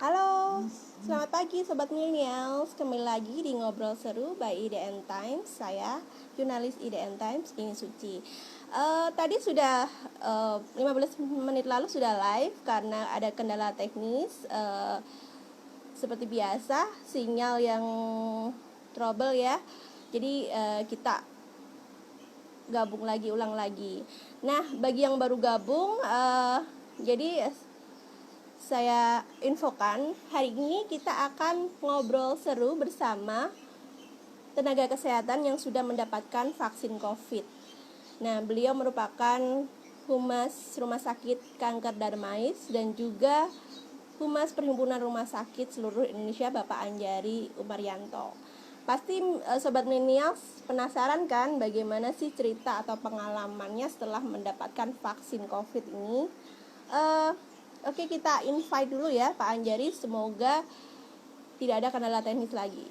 Halo, selamat pagi Sobat Millennials. Kembali lagi di Ngobrol Seru by IDN Times. Saya, jurnalis IDN Times, ini Suci. Tadi sudah 15 menit lalu sudah live karena ada kendala teknis. Seperti biasa, sinyal yang trouble ya. Jadi kita gabung lagi, ulang lagi. Nah, bagi yang baru gabung, jadi saya infokan, hari ini kita akan ngobrol seru bersama tenaga kesehatan yang sudah mendapatkan vaksin COVID. Nah, beliau merupakan Humas Rumah Sakit Kanker Darmais dan juga Humas Perhimpunan Rumah Sakit seluruh Indonesia, Bapak Anjari Umaryanto. Pasti Sobat Millennials penasaran kan bagaimana sih cerita atau pengalamannya setelah mendapatkan vaksin COVID ini. Oke, kita invite dulu ya Pak Anjari, semoga tidak ada kendala teknis lagi.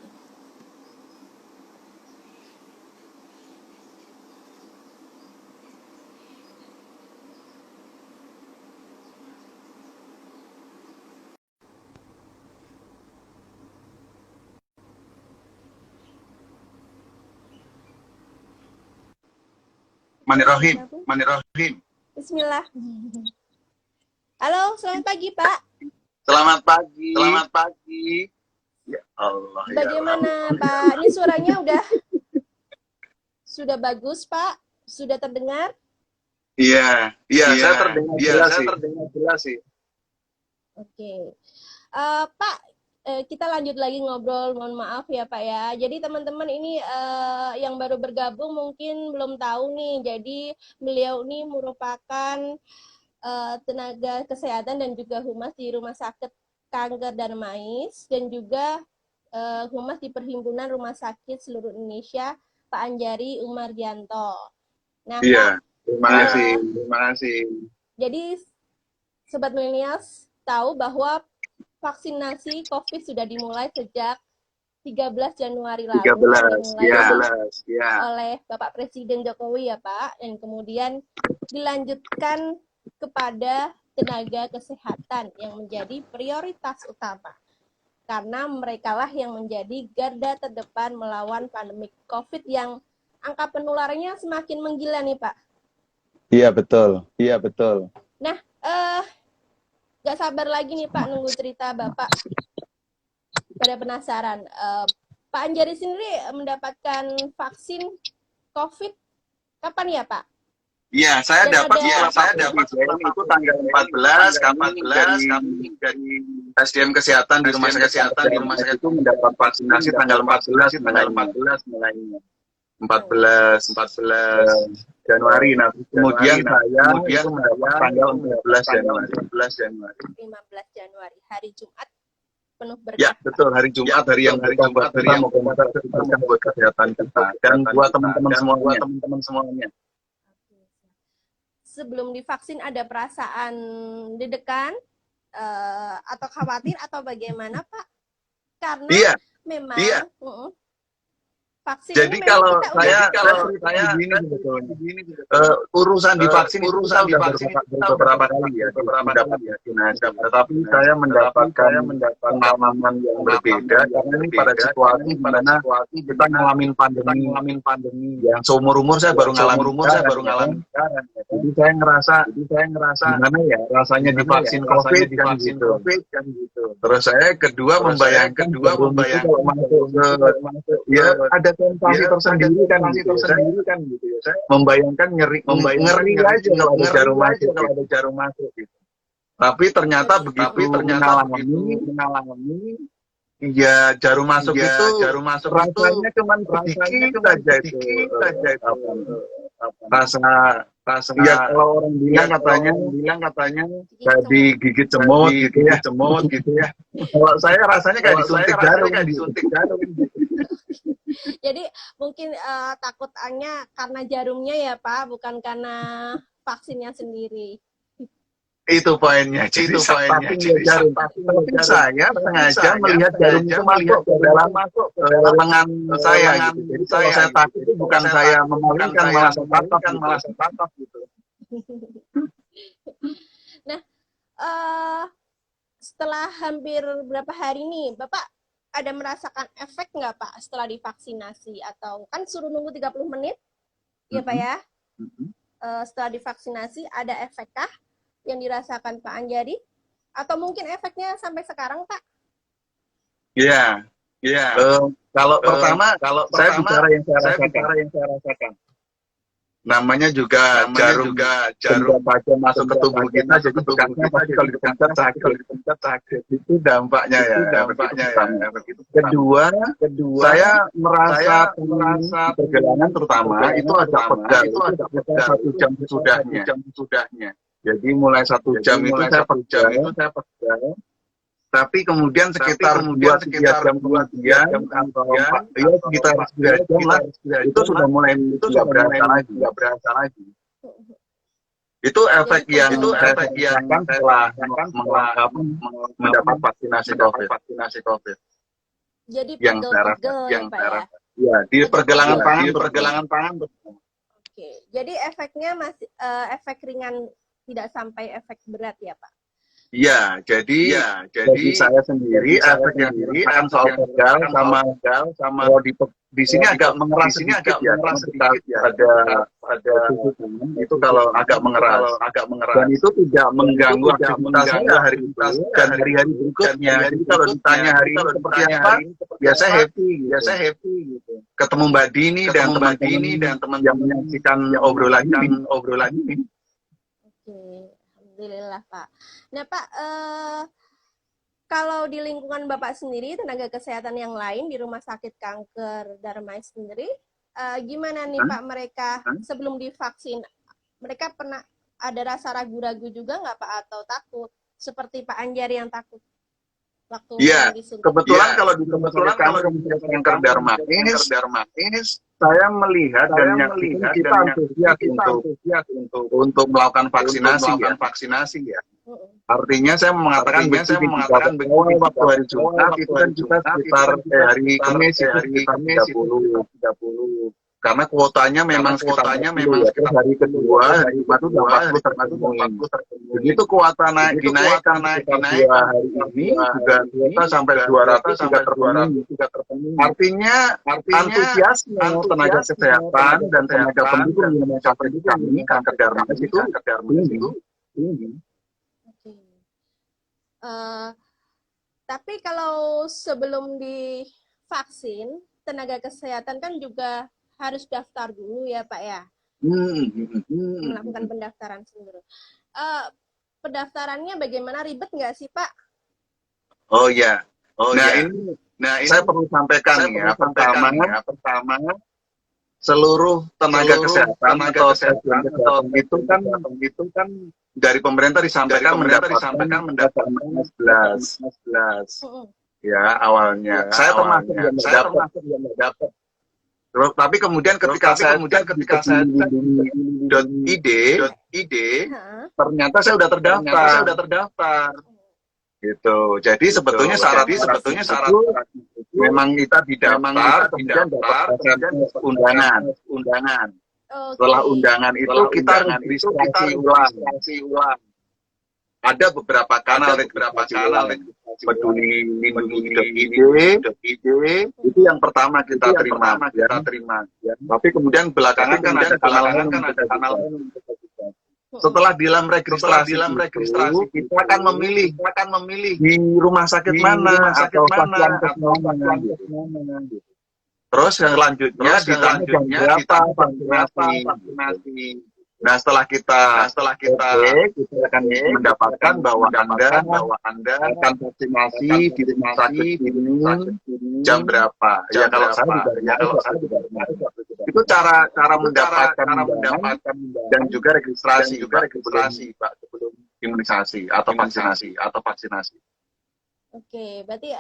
Manirrohim. Bismillah. Halo, selamat pagi Pak. Selamat pagi. Ya Allah. Bagaimana ya Pak? Ini suaranya sudah bagus Pak? Sudah terdengar? Iya, saya terdengar jelas sih. Oke. Pak, kita lanjut lagi ngobrol. Mohon maaf ya Pak ya. Jadi teman-teman ini yang baru bergabung mungkin belum tahu nih. Jadi beliau ini merupakan tenaga kesehatan dan juga humas di Rumah Sakit Kanker Darmais dan juga humas di Perhimpunan Rumah Sakit seluruh Indonesia, Pak Anjari Umaryanto. Nah, iya, Pak, terima kasih. Jadi Sobat Millennials tahu bahwa vaksinasi COVID sudah dimulai sejak 13 Januari lalu. 13, ya. Oleh Bapak Presiden Jokowi ya Pak, dan kemudian dilanjutkan kepada tenaga kesehatan yang menjadi prioritas utama. Karena merekalah yang menjadi garda terdepan melawan pandemi COVID yang angka penularannya semakin menggila nih Pak. Iya betul. Nah, gak sabar lagi nih Pak nunggu cerita Bapak. Pada penasaran, Pak Anjari sendiri mendapatkan vaksin COVID kapan ya Pak? Iya, saya dapat itu tanggal 14 kami dari SDM Kesehatan di Rumah Sakit itu mendapat vaksinasi tanggal 14 mulainya. 14 Januari. Nah, kemudian saya mendapat tanggal 15 Januari. 15 Januari, hari Jumat penuh berkah. Ya, betul, hari Jumat, hari yang buat kesehatan kita dan buat teman-teman semuanya. Sebelum divaksin ada perasaan deg-degan atau khawatir atau bagaimana Pak? Karena memang vaksin jadi ini kalau saya begini urusan divaksin beberapa kali ya mendapat vaksinasi, tetapi saya mendapatkan pengalaman yang berbeda karena ini pada situasi di mana kita ngalamin pandemi yang seumur umur saya baru ngalamin sekarang. Jadi saya ngerasa gimana ya rasanya divaksin COVID kan gitu. Terus saya kedua membayangkan kalau masuk ke ya ada sensasi tersendiri kan gitu ya. Saya membayangkan ngeri aja kalau ada jarum masuk gitu. Tapi ternyata begitu mengalami ya jarum masuk itu rasanya cuma sedikit saja itu rasa ya kalau orang bilang katanya kayak digigit semut gitu ya. Kalau saya rasanya kayak disuntik jarum gitu. Jadi mungkin takutannya karena jarumnya ya Pak, bukan karena vaksinnya sendiri. Itu poinnya. Jadi jarum. Tapi saya sengaja melihat jarum itu masuk ke lengan saya. Jadi kalau saya takut itu bukan saya memalingkan, malah saya tatap gitu. Nah, setelah hampir berapa hari nih, Bapak ada merasakan efek nggak Pak setelah divaksinasi? Atau kan suruh nunggu 30 menit, ya Pak ya? Setelah divaksinasi ada efekkah yang dirasakan Pak Anjari? Atau mungkin efeknya sampai sekarang Pak? Iya. Kalau pertama, saya bicara yang saya rasakan. Namanya juga jarum saja masuk ke tubuh kita, jadi bekasnya pasti kalau dipencet sakit. Itu dampaknya ya. Kedua, saya merasa perjalanan terutama itu agak pegal. Itu ada 1 jam sesudahnya. Jadi mulai 1 jam itu saya pegal. Tapi kemudian sekitar 2-3 jam kemudian atau sekitar 3 jam lah, itu sudah mulai tidak berasa lagi. Itu efek yang saya rasakan setelah mendapat vaksinasi COVID. Jadi Yang saya pegel-pegel ya Pak ya? Ya, di pergelangan tangan. Oke, jadi efeknya masih efek ringan, tidak sampai efek berat ya Pak? Iya, jadi saya sendiri efek yang dirasakan soal pegal sama di sini agak mengeras sedikit ya, ada itu kalau agak mengeras. Dan itu tidak mengganggu aktivitas saya hari itu dan hari-hari berikutnya. Jadi kalau ditanya hari ini seperti apa, biasa happy gitu. Ketemu Mbak Dini dan teman-teman yang menyaksikan obrolan ini. Oke, alhamdulillah Pak. Nah Pak, kalau di lingkungan Bapak sendiri, tenaga kesehatan yang lain di Rumah Sakit Kanker Darmais sendiri, gimana nih Pak mereka sebelum divaksin? Mereka pernah ada rasa ragu-ragu juga nggak Pak atau takut? Seperti Pak Anjari yang takut waktu disuntik. Kebetulan kalau di Rumah Sakit Kanker Darmais, saya melihat dan kita antusias untuk melakukan vaksinasi ya. Artinya saya mengatakan begitu waktu hari Jumat itu kan kita sekitar hari Kamis itu sekitar 30. Karena kuotanya memang sekitar hari kedua, hari Jumat itu 40 terpenuhi. Begitu kuota dinaikkan sekitar 2 hari ini juga kita sampai 200 juga terpenuhi. Artinya antusiasme tenaga kesehatan dan tenaga pendukung yang mencapai kami kanker darmais itu tinggi. Tapi kalau sebelum divaksin, tenaga kesehatan kan juga harus daftar dulu ya Pak ya, melakukan pendaftaran sendiri. Pendaftarannya bagaimana, ribet nggak sih Pak? Oh ya, ini saya perlu sampaikan ya. Pertama, seluruh tenaga kesehatan itu kan dari pemerintah disampaikan mendapatkan 11. Ya awalnya. Saya termasuk yang dapat. Tapi kemudian ketika saya .id ternyata saya sudah terdaftar. Gitu. Jadi sebetulnya syarat memang kita didaftar, kemudian dapat undangan. Setelah undangan itu kita registrasi ulang. Ada beberapa kanal Peduli Lindungi.id itu yang pertama kita terima. Tapi kemudian belakangan kan ada kanal lain. Setelah di dalam registrasi kita akan memilih di rumah sakit mana atau fasilitas mana. Terus yang selanjutnya ditanya berapa vaksinasi. Nah setelah kita akan mendapatkan bahwa Anda akan vaksinasi di rumah sakit ini jam berapa. Ya kalau saya juga itu cara mendapatkan dan juga registrasi Pak sebelum imunisasi atau vaksinasi. Oke, berarti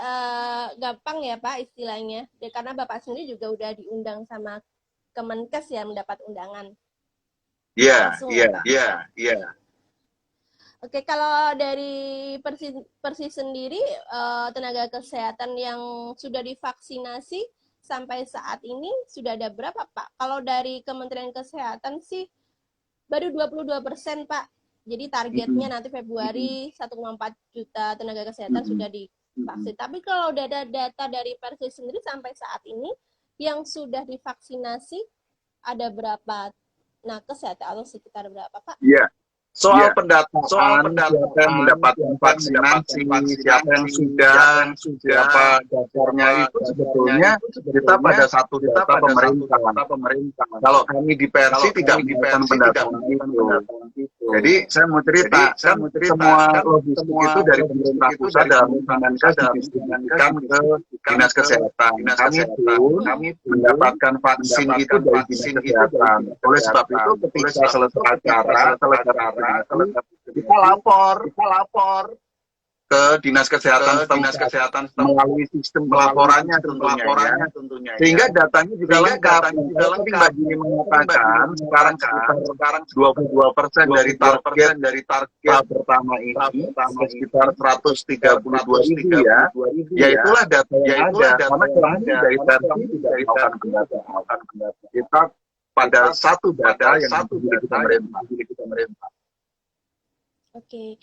gampang ya Pak istilahnya. Ya, karena Bapak sendiri juga udah diundang sama Kemenkes ya, mendapat undangan. Iya. Oke, kalau dari Persis sendiri, tenaga kesehatan yang sudah divaksinasi sampai saat ini sudah ada berapa Pak? Kalau dari Kementerian Kesehatan sih baru 22% Pak Jadi targetnya nanti Februari 1,4 juta tenaga kesehatan sudah divaksin. Tapi kalau data dari Persis sendiri sampai saat ini yang sudah divaksinasi ada berapa nakes ya, atau sekitar berapa, Pak? Iya. Soal pendataan, siapa yang mendapatkan vaksinasi, siapa yang sudah, siapa dasarnya itu sebetulnya kita pada satu data pemerintah. Kalau kami di Persi tidak melakukan pendataan itu. Jadi saya mau cerita, semua logistik itu dari pemerintah pusat dalam Kemenkes didistribusikan ke Dinas Kesehatan. Kami pun mendapatkan vaksin itu dari Dinas Kesehatan. Oleh sebab itu ketika selesai acara, kita lapor ke Dinas Kesehatan melalui sistem pelaporannya tentunya ya. Sehingga datanya juga lengkap. Tadi Mbak Jini mengatakan sekarang 22% dari target tahap pertama ini sekitar 132.000 ya. Ya itulah data yang ada. Karena kami dari Persi tidak melakukan pendataan. Kita pada satu data yang dimiliki pemerintah. Oke.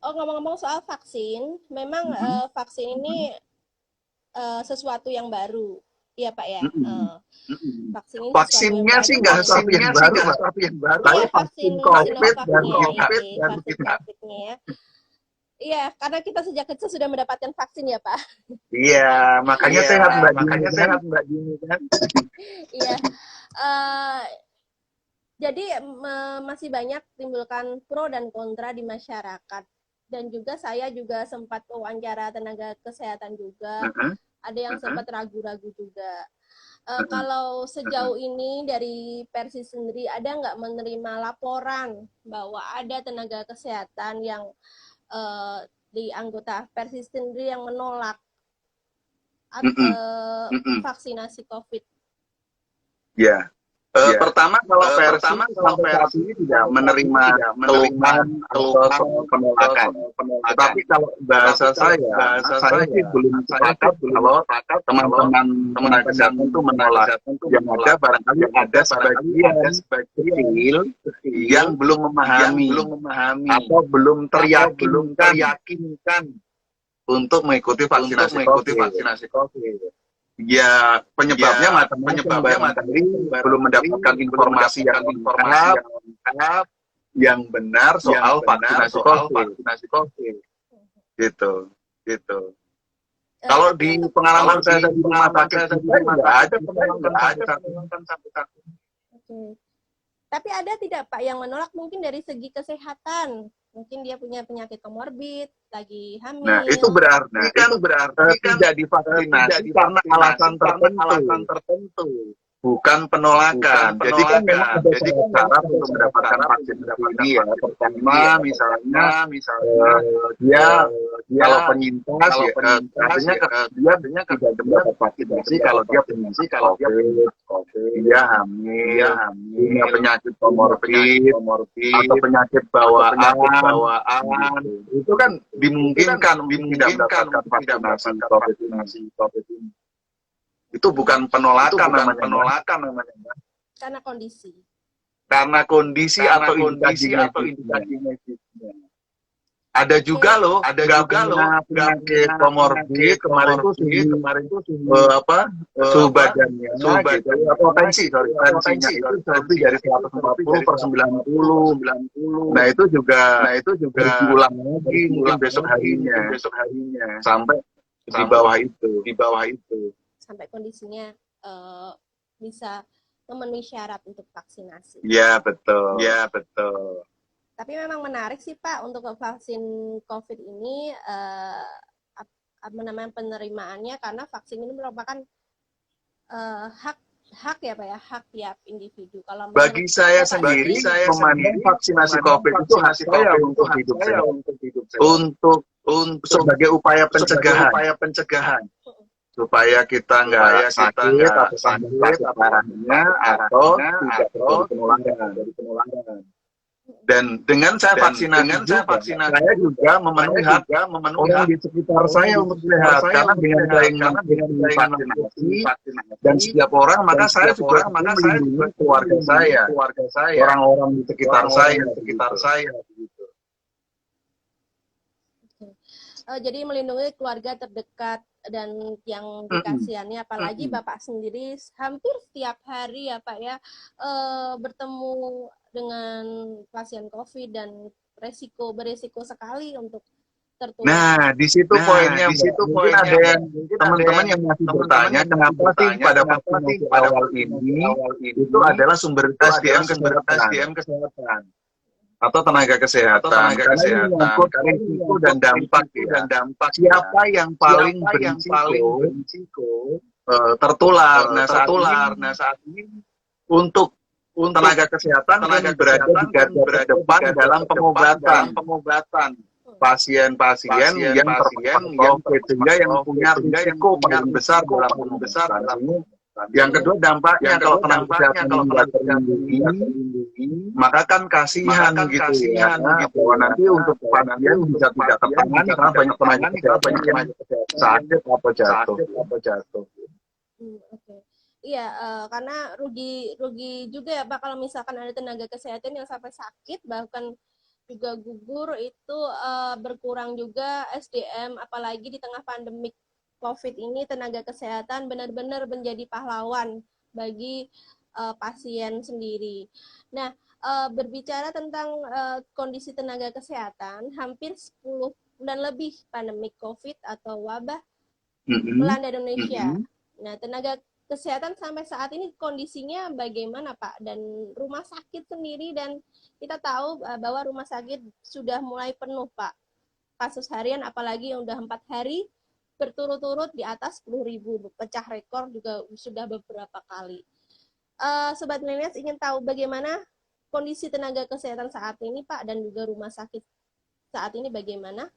Oh, ngomong-ngomong soal vaksin, memang vaksin ini sesuatu yang baru, iya Pak ya. Vaksin ini vaksinnya sih nggak sesuatu yang baru, tapi vaksin COVID dan COVID-nya ya. Iya, karena kita sejak kecil sudah mendapatkan vaksin ya Pak. Iya, makanya sehat Mbak Jini kan. Iya. Jadi masih banyak timbulkan pro dan kontra di masyarakat. Dan juga saya juga sempat wawancara tenaga kesehatan juga. Ada yang sempat ragu-ragu juga. Kalau sejauh ini dari Persis sendiri ada nggak menerima laporan bahwa ada tenaga kesehatan yang di anggota Persis sendiri yang menolak vaksinasi COVID? Ya. Pertama kalau Persi sampai saat ini tidak menerima keluhan atau soal penolakan. Tetapi kalau bahasa saya sih belum sepakat kalau teman-teman tenaga kesehatan itu menolak. Yang ada barangkali ada sebagian kecil yang belum memahami atau belum teryakinkan untuk mengikuti vaksinasi COVID. Ya penyebabnya macam-macam, belum mendapatkan informasi yang lengkap, yang benar soal vaksinasi COVID. Gitu. Kalau di pengalaman saya di rumah sakit nggak ada Oke. Tapi ada tidak Pak yang menolak mungkin dari segi kesehatan? Mungkin dia punya penyakit komorbid, lagi hamil. Nah, itu berarti kan tidak divaksinasi karena alasan tertentu. Bukan penolakan. Jadi kan memang ada cara untuk mendapatkan vaksin ini ya. Pertama misalnya dia kalau penyintas artinya dia tidak mendapat vaksinasi kalau dia penyintas COVID, dia hamil, punya penyakit komorbid atau penyakit bawaan. Itu kan dimungkinkan tidak mendapatkan vaksinasi COVID ini. Itu bukan penolakan namanya. Karena kondisi. Karena kondisi atau indikasi medisnya. Ada juga loh, penyakit komorbid kemarin tuh suhu badannya, tensinya itu lebih dari 140/90. Nah itu juga diulang lagi mungkin besok harinya sampai di bawah itu. Sampai kondisinya bisa memenuhi syarat untuk vaksinasi. Ya betul. Tapi memang menarik sih Pak untuk vaksin COVID ini penerimaannya karena vaksin ini merupakan hak ya Pak ya, hak tiap individu. Kalau bagi saya sendiri, memandang vaksinasi COVID itu hak saya untuk hidup saya, untuk sebagai upaya pencegahan. Supaya kita nggak sakit atau parahnya atau tidak terjadi penularan. Dan dengan saya vaksinasi, saya juga memenuhi hak orang di sekitar saya untuk sehat. Karena dengan vaksinasi dan setiap orang, maka saya juga melindungi keluarga saya, orang-orang di sekitar saya. Jadi melindungi keluarga terdekat dan yang dikasihani, apalagi Bapak sendiri hampir setiap hari ya Pak ya, bertemu dengan pasien COVID dan beresiko sekali untuk tertular. Nah, di situ poinnya, Mbak. Mungkin ada yang teman-teman yang masih bertanya, kenapa sih pada vaksinasi awal ini itu adalah sumber SDM kesehatan atau tenaga kesehatan. Karena ini menyangkut risiko dan dampak ya. Siapa yang paling berisiko tertular? Nah, saat ini untuk tenaga kesehatan yang berada di garda terdepan dalam pengobatan pasien-pasien yang terpapar COVID, sehingga yang punya risiko paling besar dalam pengobatan ini. Yang kedua dampaknya kalau tenaga kesehatan tidak terlindungi, maka kan kasihan gitu ya. Bahwa nanti untuk pasien bisa tidak tertangani karena banyak tenaga kesehatan yang sakit atau jatuh. Oke. Iya, karena rugi juga ya Pak kalau misalkan ada tenaga kesehatan yang sampai sakit bahkan juga gugur, itu berkurang juga SDM, apalagi di tengah pandemik COVID ini tenaga kesehatan benar-benar menjadi pahlawan bagi pasien sendiri. Nah, berbicara tentang kondisi tenaga kesehatan, hampir 10 bulan lebih pandemik COVID atau wabah melanda Indonesia. Nah, tenaga kesehatan sampai saat ini kondisinya bagaimana Pak? Dan rumah sakit sendiri, dan kita tahu bahwa rumah sakit sudah mulai penuh Pak. Kasus harian apalagi yang udah 4 hari berturut-turut di atas 10.000, pecah rekor juga sudah beberapa kali. Sobat Milenials ingin tahu bagaimana kondisi tenaga kesehatan saat ini Pak, dan juga rumah sakit saat ini bagaimana?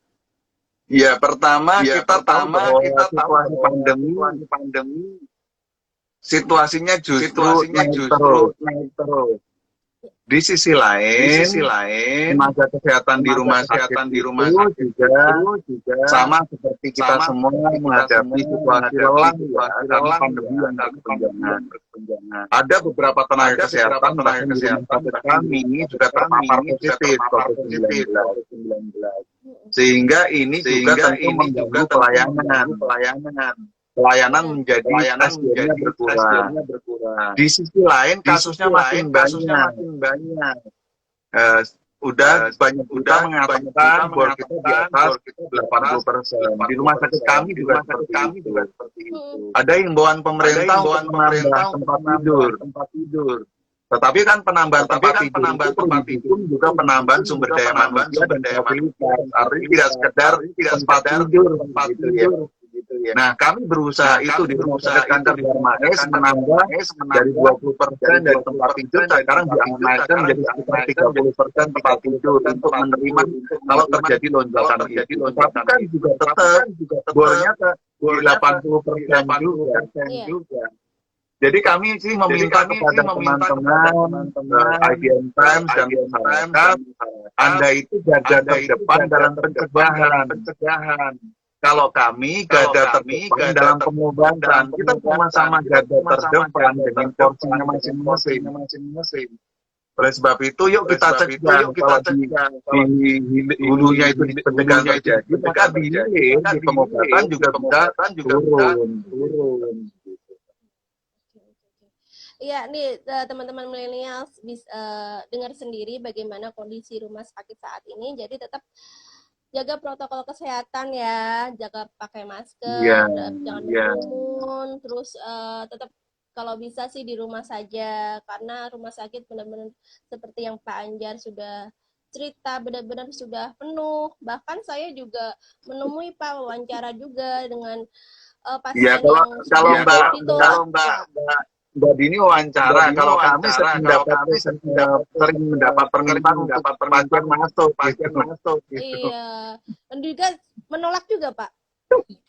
Ya, pertama kita tahu bahwa situasi pandemi situasinya justru naik terus. Di sisi lain, tenaga kesehatan di rumah sakit itu juga sama seperti kita semua menghadapi situasi lelah ya, karena pandemi yang berkepanjangan. Ada beberapa tenaga kesehatan bahkan di rumah sakit kami juga terpapar positif COVID-19. Sehingga ini juga tentu mengganggu pelayanan menjadi SDM-nya berkurang. Di sisi lain kasusnya makin banyak. Udah banyak juga mengatakan bahwa kita di atas 80%. Di rumah sakit kami juga seperti itu. Ada himbauan pemerintah untuk menambah tempat tidur. Tetapi kan penambahan tempat tidur itu juga penambahan sumber daya manusia dan fasilitas. Artinya tidak sekedar tempat tidur gitu ya. Nah, kami berusaha itu di rumah sakit Kanker Darmais menambah dari 20% dari tempat tidur, sekarang dinaikkan menjadi sekitar 30% tempat tidur untuk menerima kalau terjadi lonjakan. Tapi kan juga tetap bornya di 80% juga. Jadi kami sih meminta kepada teman-teman IDN Times dan masyarakat, Anda itu garda terdepan dalam pencegahan. Kalau kami garda terdepan dalam pengobatan, kita sama-sama garda terdepan dengan porsinya masing-masing. Oleh sebab itu, yuk kita cegah. Kalau di hulunya itu di pencegahan terjadi, maka di pengobatan juga bisa turun. Iya, nih teman-teman milenial dengar sendiri bagaimana kondisi rumah sakit saat ini. Jadi tetap jaga protokol kesehatan ya, jaga pakai masker, jangan berkerumun, terus tetap kalau bisa sih di rumah saja, karena rumah sakit benar-benar seperti yang Pak Anjar sudah cerita, benar-benar sudah penuh. Bahkan saya juga menemui Pak wawancara juga dengan pasien yang kalau Mbak Dini wawancara, kalau kami sering mendapat permintaan pasien masuk. Iya, dan juga menolak juga Pak,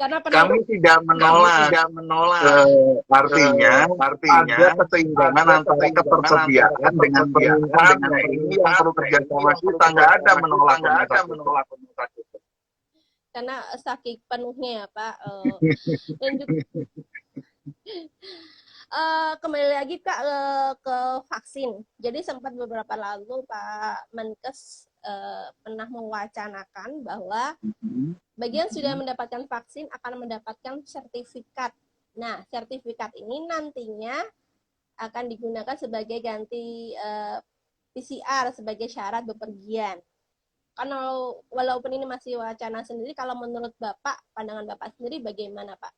karena kami tidak menolak. Artinya ada keseimbangan antara ketersediaan dengan permintaan. Ini yang perlu kerjasama kita, nggak ada menolak. Karena saking penuhnya ya Pak. Dan juga kembali lagi Kak ke vaksin. Jadi sempat beberapa lalu Pak Menkes pernah mewacanakan bahwa bagi yang sudah mendapatkan vaksin akan mendapatkan sertifikat. Nah, sertifikat ini nantinya akan digunakan sebagai ganti PCR sebagai syarat bepergian. Kalau walaupun ini masih wacana sendiri, kalau menurut Bapak, pandangan Bapak sendiri bagaimana, Pak?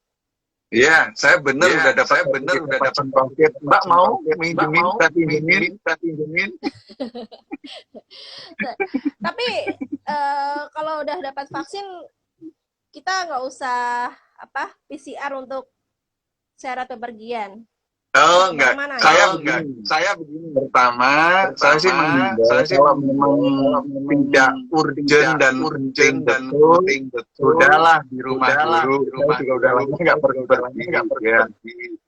Iya, saya benar udah dapat vaksin COVID. Mbak mau minjemin, pinjemin. Tapi kalau udah dapat vaksin, kita nggak usah PCR untuk syarat bepergian. Oh enggak, saya begini. Pertama, saya sih mengimbau kalau memang tidak urgent dan penting betul, sudahlah di rumah dulu. Saya juga udah lama nggak pergi.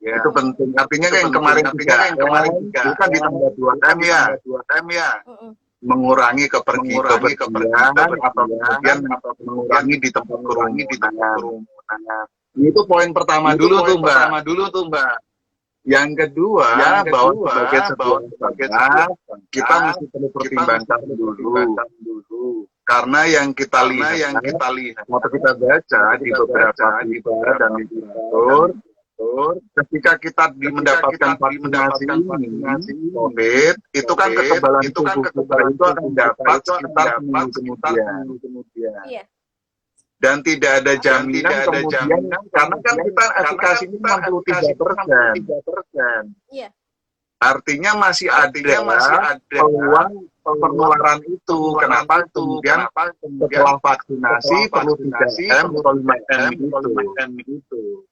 Ya. Itu penting. Artinya kan yang kemarin itu kan ditambah 2M ya. Mengurangi kepergian atau kemudian mengurangi di tempat kerumunan. Itu poin pertama dulu tuh Mbak. Yang kedua, bahwa sebagai sebuah usaha, kita mesti perlu pertimbangkan dulu. Karena yang kita lihat, atau kita baca di beberapa berita dan literatur, ketika kita mendapatkan vaksinasi ini, COVID, itu kan kekebalan tubuh kita itu akan dapat sekitar seminggu kemudian. Iya. Dan tidak ada jaminan kemudian, karena kan kita efikasinya 63%. Iya. Artinya masih ada peluang penularan itu. Kenapa kemudian setelah vaksinasi perlu 3M atau 5M itu.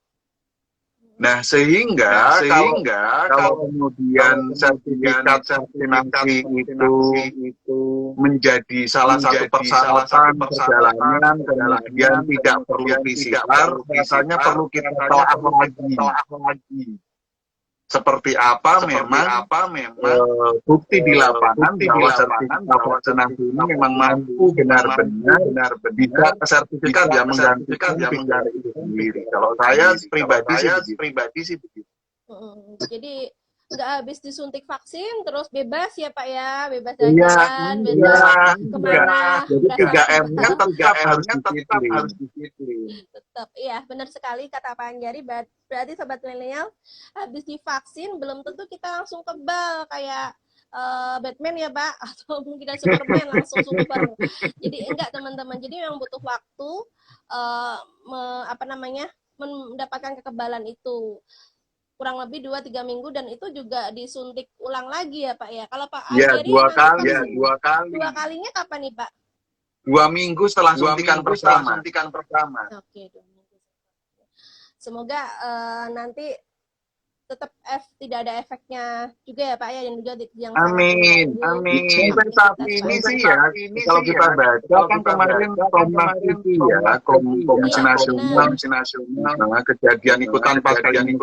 Nah, sehingga kalau kemudian sertifikat vaksinasi itu menjadi salah satu persyaratan perjalanan, kemudian tidak perlu PCR, rasanya perlu kita telah lagi. Seperti apa memang bukti di lapangan bahwa sertifikat vaksinasi ini memang mampu benar-benar bisa sertifikat yang menggantikan PCR itu sendiri. Kalau saya pribadi sih begitu. Jadi nggak habis disuntik vaksin terus bebas ya Pak ya, bebas jalan, bebas kemana. Jadi 3M-nya tetap harus disiplin. Tetap, iya benar sekali kata Pak Anjari. Berarti sobat milenial habis divaksin belum tentu kita langsung kebal kayak Batman ya Pak, atau mungkin Superman langsung super. Jadi enggak teman-teman. Jadi memang butuh waktu mendapatkan kekebalan itu. Kurang lebih 2-3 minggu, dan itu juga disuntik ulang lagi ya Pak ya. Kalau Pak Anjari dua kali. Dua kalinya kapan nih Pak? 2 minggu setelah suntikan pertama. Oke, 2 minggu. Semoga nanti tetap tidak ada efeknya juga ya Pak ya, dan juga yang amin. Sampai saat ini sih ya, kalau kita baca kan kemarin Komnas TV ya, Komisi Nasional, kejadian ikutan pasca Hinggi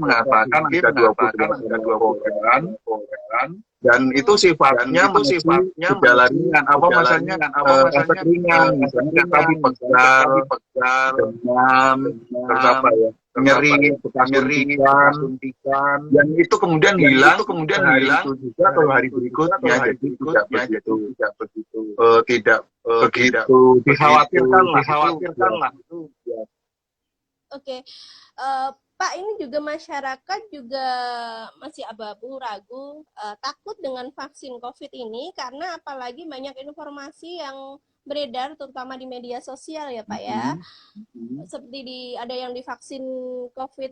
mengatakan ada 28 orang, dan itu sifatnya gejala ringan, efek ringan, misalnya tadi pegal, demam, terus apa ya, nyeri, suntikan, dan itu kemudian hilang itu juga kalau hari berikutnya, jadi tidak begitu dikhawatirkan lah. Oke. Pak, ini juga masyarakat juga masih abu-abu, ragu, takut dengan vaksin COVID ini karena apalagi banyak informasi yang beredar terutama di media sosial ya Pak ya. Seperti ada yang divaksin COVID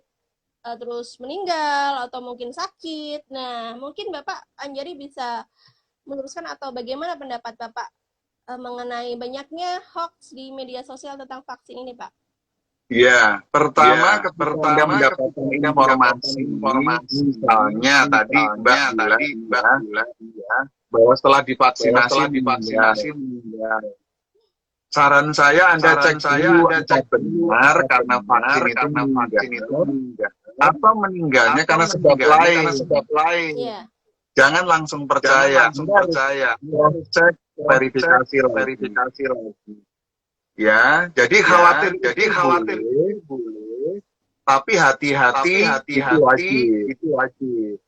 terus meninggal atau mungkin sakit. Nah, mungkin Bapak Anjari bisa meluruskan atau bagaimana pendapat Bapak mengenai banyaknya hoax di media sosial tentang vaksin ini Pak? Ya, pertama Anda mendapatkan informasi, misalnya tadi Mbak bilang bahwa setelah divaksinasi saran saya Anda cek benar karena vaksin itu apa meninggalnya karena sebab lain. Yeah. Jangan langsung percaya. Cek verifikasi lagi. Ya, jadi khawatir boleh, tapi hati-hati itu wajib.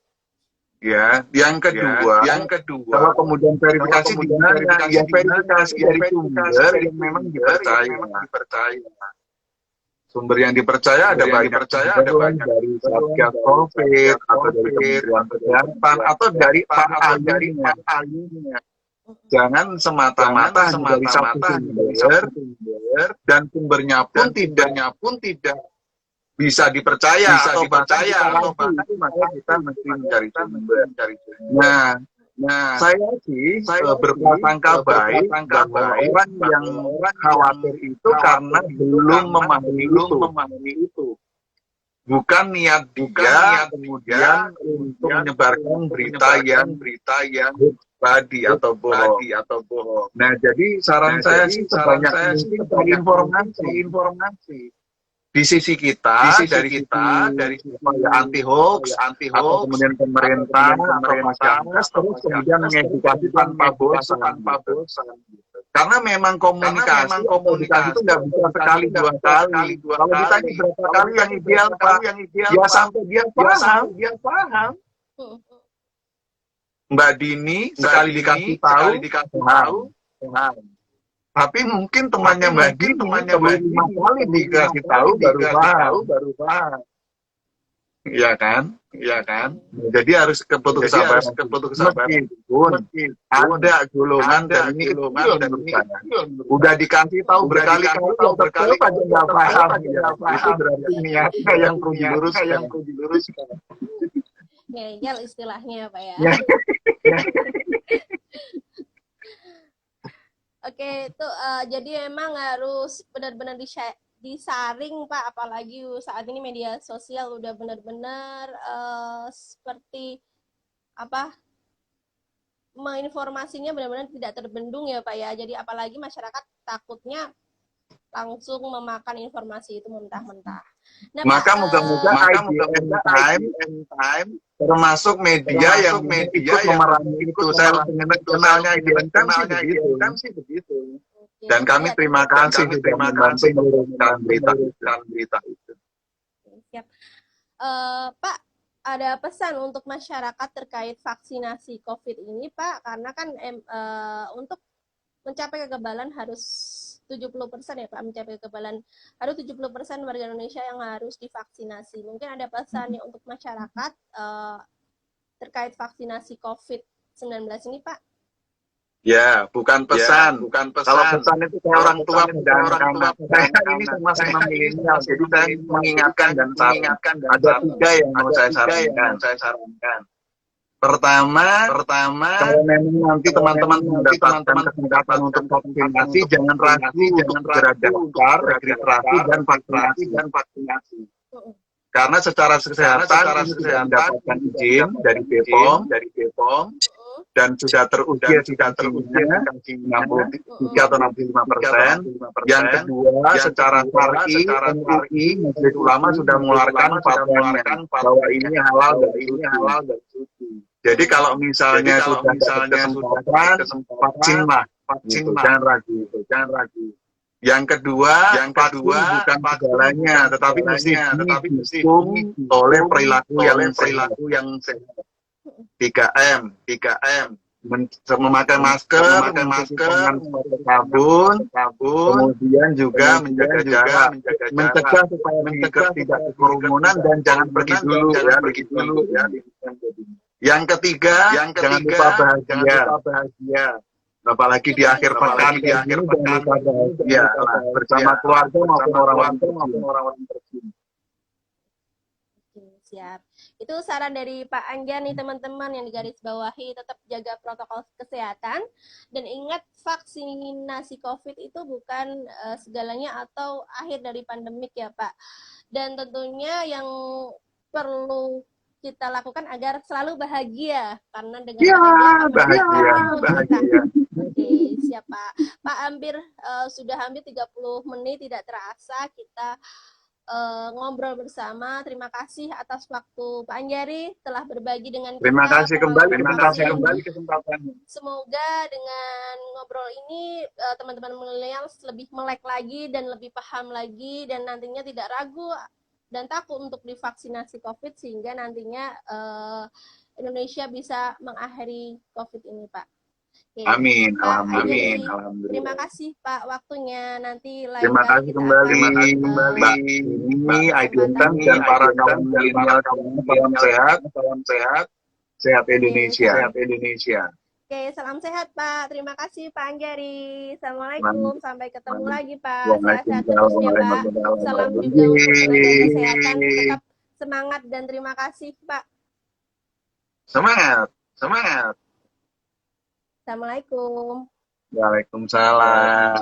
Ya, yang kedua, kalau kemudian verifikasi di mana? Ya verifikasi dari sumber yang memang dipercaya. Sumber yang dipercaya ada banyak, dari Satgas COVID atau dari Kementerian Kesehatan atau dari Pak ahlinya. Jangan semata-mata hanya dari satu sumber dan sumbernya pun tidak bisa dipercaya atau maka kita mesti mencari sumber. Nah, saya sih berprasangka baik bahwa orang yang khawatir itu karena belum memahami itu. Bukan niat dia kemudian untuk menyebarkan berita yang hoax tadi atau bohong. Nah, jadi saran saya sih sebanyak mungkin cari informasi. Di sisi kita, dari anti hoax, atau kemudian pemerintah atau masyarakat terus kemudian mengedukasi tanpa bosan. Karena memang komunikasi itu nggak bisa sekali dua kali. Kalau ditanya berapa kali yang ideal, Pak, ya sampai dia paham. Mbak Dini sekali dikasih tahu. Tapi mungkin temannya Mbak Dini perlu 5 kali dikasih tahu baru paham. Iya kan? Jadi harus keputuskesabaran. Meskipun ada golongan dan ini kecil menurut saya. Udah dikasih tahu berkali-kali tetap aja nggak paham. Itu berarti niatnya yang perlu diluruskan. Ngeyel istilahnya Pak ya. Oke, itu jadi emang harus benar-benar disaring Pak, apalagi saat ini media sosial udah benar-benar seperti apa, menginformasinya benar-benar tidak terbendung ya Pak ya. Jadi apalagi masyarakat takutnya langsung memakan informasi itu mentah-mentah. Nah, maka moga-moga IDN Time termasuk media yang ikut memerangi itu. Saya kenalnya IDN Time sih begitu. Dan kami terima kasih sudah membantu meluruskan berita itu. Siap. Pak, ada pesan untuk masyarakat terkait vaksinasi COVID ini Pak, karena kan untuk mencapai kekebalan harus 70% ya Pak, mencapai kekebalan harus 70% warga Indonesia yang harus divaksinasi. Mungkin ada pesannya untuk masyarakat terkait vaksinasi COVID-19 ini Pak? Ya, bukan pesan. Kalau pesan itu kayak orang tua dan anak. Saya ini sama-sama milenial, jadi saya mengingatkan dan ada 3 yang mau saya sarankan. Pertama, kalau memang nanti teman-teman mendapatkan kesempatan untuk vaksinasi, jangan ragu untuk segera daftar, registrasi dan vaksinasi. Karena secara kesehatan sudah mendapatkan izin dari BPOM dan sudah teruji 63 atau 65%. Yang kedua, secara syar'i MUI Majelis Ulama sudah mengeluarkan fatwanya bahwa ini halal dan suci. Jadi kalau misalnya sudah kesempatan, vaksinlah, jangan ragu. Yang kedua, bukan segalanya, tetapi mesti didukung oleh perilaku yang sehat. 3M, memakai masker, sabun, kemudian juga menjaga jarak, mencegah supaya tidak kerumunan dan jangan pergi dulu ya. Yang ketiga, jangan lupa bahagia. Apalagi di akhir pekan, jangan lupa bahagia bersama keluarga maupun orang-orang tercinta. Siap. Itu saran dari Pak Angga nih teman-teman yang digarisbawahi, tetap jaga protokol kesehatan dan ingat vaksinasi COVID itu bukan segalanya atau akhir dari pandemik ya Pak. Dan tentunya yang perlu kita lakukan agar selalu bahagia karena dengan bahagia. Oke, siap Pak. Pak sudah hampir 30 menit tidak terasa kita ngobrol bersama. Terima kasih atas waktu Pak Anjari telah berbagi dengan kita. Terima kasih kembali kesempatannya. Semoga dengan ngobrol ini teman-teman milenial lebih melek lagi dan lebih paham lagi dan nantinya tidak ragu dan takut untuk divaksinasi COVID sehingga nantinya Indonesia bisa mengakhiri COVID ini, Pak. Oke, Amin, Pak alhamdulillah, Anjari, alhamdulillah. terima kasih Pak waktunya. Nanti lain Terima kali kasih kita kembali, akan Mbak ini, kesempatan Aidentans dan para kaum milenial semua. Salam sehat, sehat Indonesia. salam. Sehat Indonesia. Oke, salam sehat Pak. Terima kasih Pak Anjari. Selamat. Assalamualaikum. Sampai ketemu lagi Pak. Sehat-sehat Waalaikumsalam terus ya Pak. warahmatullahi Salam juga untuk tenaga kesehatan. wabarakatuh. Tetap semangat dan terima kasih Pak. Semangat, semangat. Assalamualaikum. Waalaikumsalam.